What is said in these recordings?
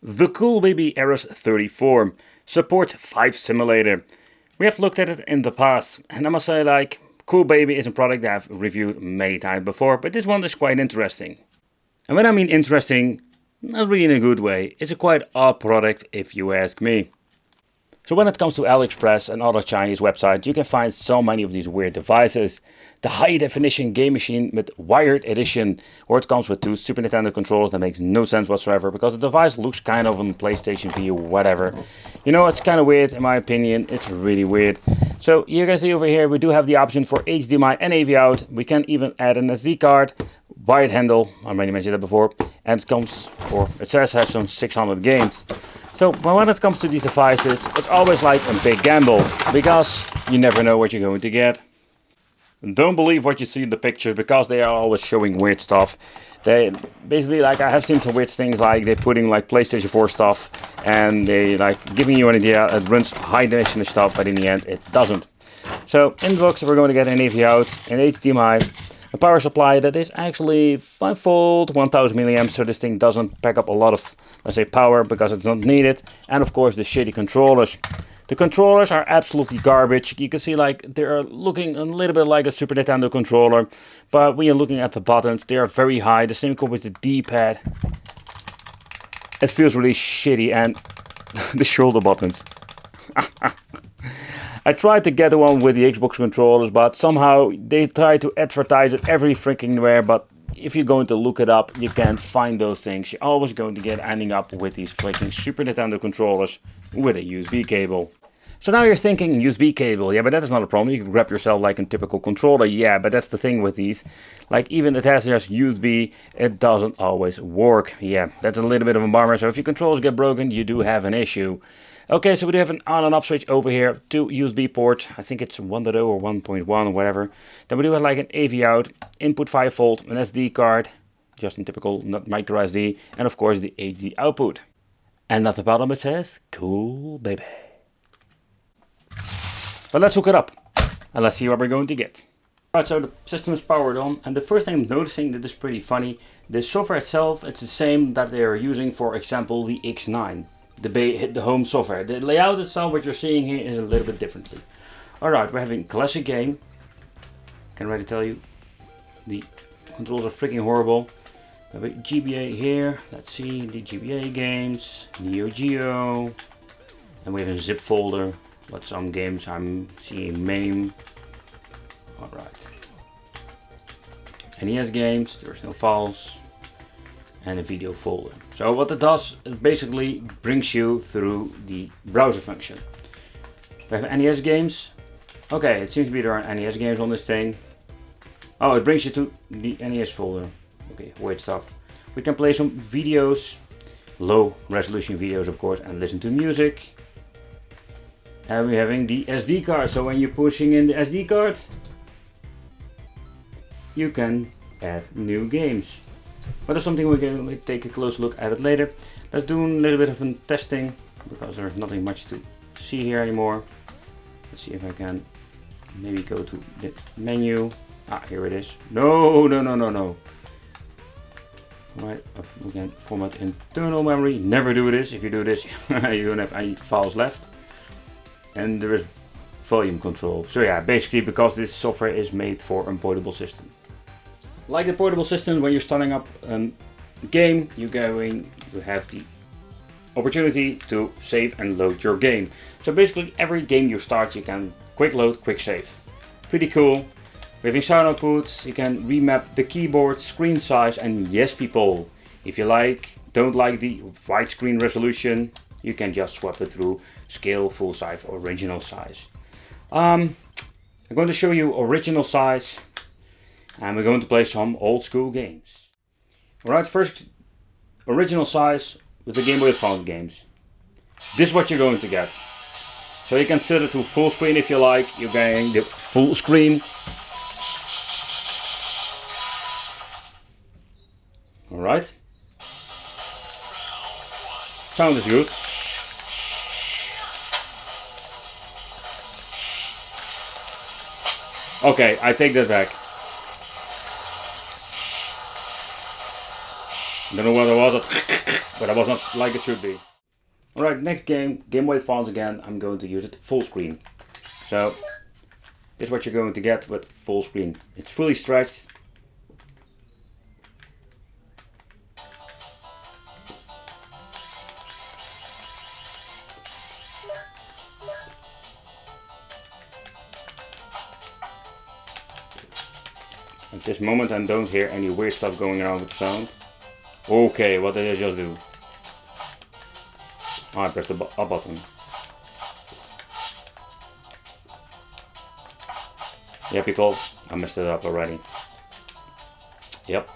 The Cool Baby Eros 34 supports 5 Simulator. We have looked at it in the past, and I must say, like, Cool Baby is a product that I've reviewed many times before, but this one is quite interesting. And when I mean interesting, not really in a good way, it's a quite odd product if you ask me. So when it comes to AliExpress and other Chinese websites, you can find so many of these weird devices. The high definition game machine with wired edition, or it comes with 2 Super Nintendo controllers. That makes no sense whatsoever, because the device looks kind of on PlayStation View, whatever. You know, it's kind of weird in my opinion, it's really weird. So you can see over here, we do have the option for HDMI and AV out. We can even add an SD card, wired handle, I already mentioned that before, and it comes, or it says it has some 600 games. So when it comes to these devices, it's always like a big gamble, because you never know what you're going to get. Don't believe what you see in the pictures, because they are always showing weird stuff. They basically, like, I have seen some weird things, like they're putting like PlayStation 4 stuff, and they like giving you an idea it runs high definition stuff, but in the end it doesn't. So in the box we're going to get an AV out, an HDMI, a power supply that is actually 5V, 1000 milliamps, so this thing doesn't pack up a lot of, let's say, power, because it's not needed. And of course the shitty controllers. The controllers are absolutely garbage. You can see like they're looking a little bit like a Super Nintendo controller, but when you're looking at the buttons, they are very high. The same goes with the D-pad. It feels really shitty, and the shoulder buttons. I tried to get one with the Xbox controllers, but somehow they try to advertise it every freaking where. But if you're going to look it up, you can't find those things. You're always going to get ending up with these freaking Super Nintendo controllers with a USB cable. So now you're thinking USB cable, yeah, but that is not a problem. You can grab yourself like a typical controller, yeah, but that's the thing with these. Like even it has just USB, it doesn't always work. Yeah, that's a little bit of a bummer. So if your controllers get broken, you do have an issue. Okay, so we do have an on and off switch over here, 2 USB ports. I think it's 1.0 or 1.1 or whatever. Then we do have like an AV out, input 5V, an SD card, just in typical not micro SD, and of course the HD output. And at the bottom it says, Cool Baby. But let's hook it up and let's see what we're going to get. Alright, so the system is powered on, and the first thing I'm noticing that is pretty funny, the software itself, it's the same that they are using, for example, the X9. The home software. The layout itself, what you're seeing here, is a little bit differently. Alright, we're having classic game. Can already tell you, the controls are freaking horrible. We have a GBA here. Let's see the GBA games, Neo Geo, and we have a zip folder. But some games I'm seeing MAME. Alright. NES games, there's no files. And a video folder. So what it does, it basically brings you through the browser function. We have NES games. Okay, it seems to be there are NES games on this thing. Oh, it brings you to the NES folder. Okay, weird stuff. We can play some videos, low resolution videos of course, and listen to music. And we're having the SD card, so when you're pushing in the SD card, you can add new games. But that's something we're going to take a close look at it later. Let's do a little bit of a testing, because there's nothing much to see here anymore. Let's see if I can maybe go to the menu. Ah, here it is. No. Right, we can format internal memory. Never do this. If you do this, you don't have any files left. And there is volume control. So yeah, basically because this software is made for a portable system. Like the portable system, when you're starting up a game, you have the opportunity to save and load your game. So basically every game you start, you can quick load, quick save. Pretty cool. With sound outputs, you can remap the keyboard, screen size, and yes people, if you don't like the widescreen resolution, you can just swap it through scale, full size, or original size. I'm going to show you original size, and we're going to play some old school games. Alright, first original size with the Game Boy Advance games. This is what you're going to get. So you can set it to full screen if you like, you're getting the full screen. Alright. Sound is good. Okay, I take that back. Don't know what it was, but it was not like it should be. Alright, next game, Game Boy Advance again. I'm going to use it full screen. So, this is what you're going to get with full screen. It's fully stretched. At this moment I don't hear any weird stuff going around with the sound. Okay, what did I just do? Oh, I pressed the up button. Yeah, people, I messed it up already. Yep.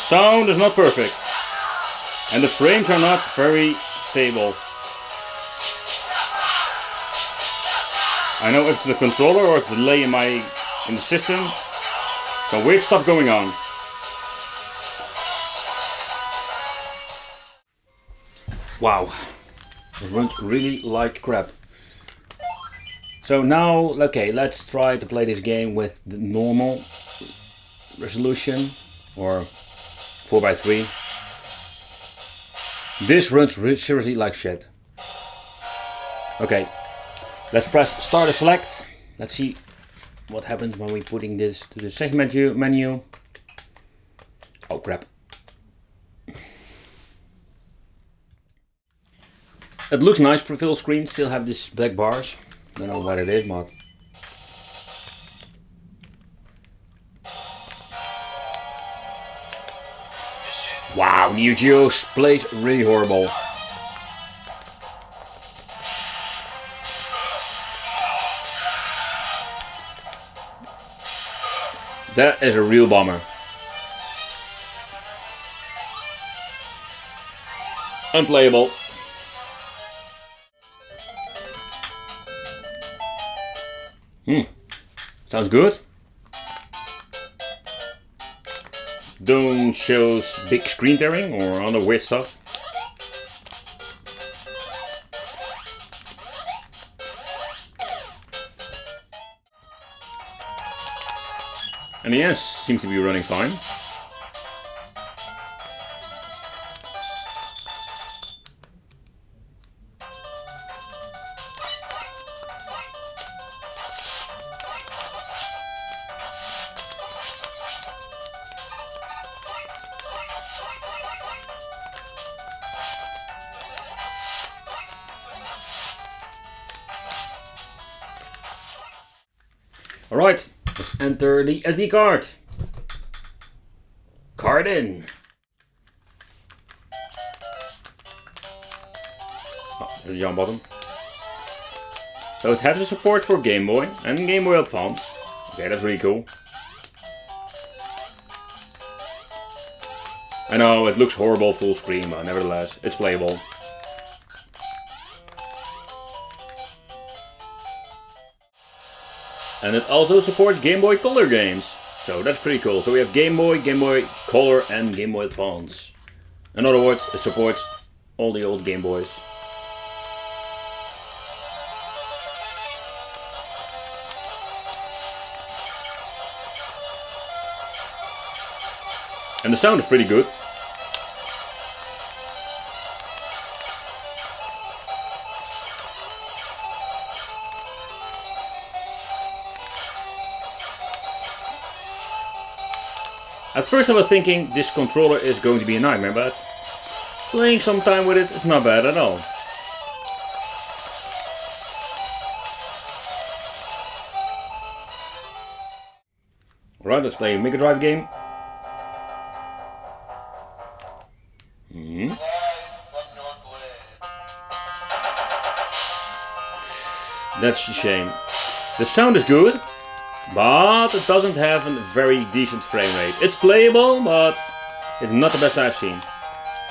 Sound is not perfect. And the frames are not very stable. I know if it's the controller or it's the delay in the system. Some weird stuff going on. Wow. It runs really like crap. So now, okay, let's try to play this game with the normal resolution or 4x3. This runs seriously like shit. Okay, let's press start or select. Let's see what happens when we're putting this to the segment menu. Oh crap. It looks nice for full screen, still have these black bars. Don't know what it is, but wow, Neo Geo plays really horrible. That is a real bummer. Unplayable. Sounds good. Don't shows big screen tearing or other weird stuff. And the NES seems to be running fine. Alright, let's enter the SD card. Card in. Oh, there's the jump button. So it has the support for Game Boy and Game Boy Advance. Okay, that's really cool. I know it looks horrible full screen, but nevertheless, it's playable. And it also supports Game Boy Color games. So that's pretty cool. So we have Game Boy, Game Boy Color and Game Boy Advance. In other words, it supports all the old Game Boys. And the sound is pretty good. At first I was thinking this controller is going to be a nightmare, but playing some time with it, it's not bad at all. Alright, let's play a Mega Drive game. That's a shame. The sound is good, but it doesn't have a very decent frame rate. It's playable, but it's not the best I've seen.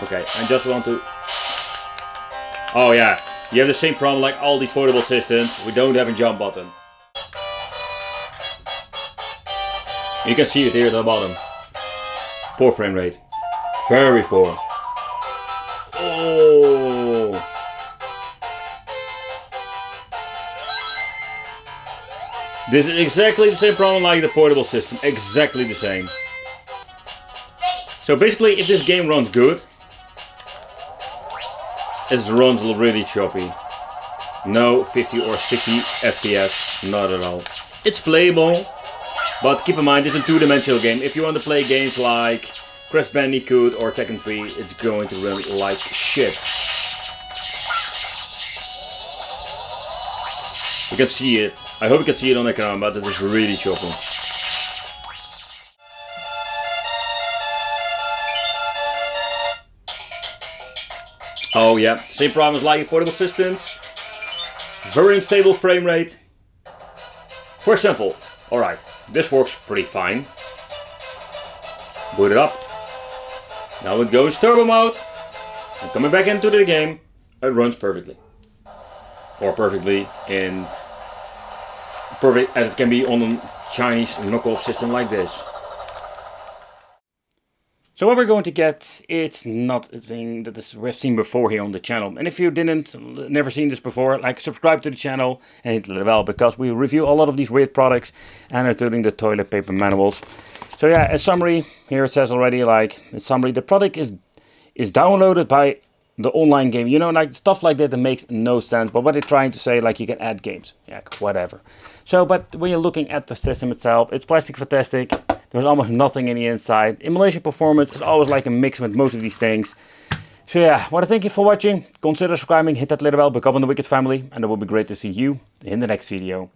Okay, I just want to... Oh yeah, You have the same problem like all the portable systems. We don't have a jump button. You can see it here at the bottom. Poor frame rate. Very poor. Oh. This is exactly the same problem like the portable system. Exactly the same. So basically, if this game runs good, it runs really choppy. No 50 or 60 FPS, not at all. It's playable, but keep in mind it's a two-dimensional game. If you want to play games like Crash Bandicoot or Tekken 3, it's going to run like shit. You can see it. I hope you can see it on the camera, but it is really choppy. Oh yeah, same problems like portable systems. Very unstable frame rate. For example, alright, this works pretty fine. Boot it up. Now it goes turbo mode. And coming back into the game, it runs perfectly. Or perfectly in perfect as it can be on a Chinese knockoff system like this. So what we're going to get, it's not a thing that we've seen before here on the channel. And if you never seen this before, like subscribe to the channel and hit the bell, because we review a lot of these weird products and including the toilet paper manuals. So yeah, a summary, here it says already, like, in summary, the product is downloaded by the online game. You know, like stuff like that makes no sense. But what they're trying to say, like you can add games. Yeah, whatever. So, but when you're looking at the system itself, it's plastic fantastic. There's almost nothing in the inside. Emulation performance is always like a mix with most of these things. So yeah, I want to thank you for watching. Consider subscribing, hit that little bell, become the Wicked family. And it will be great to see you in the next video.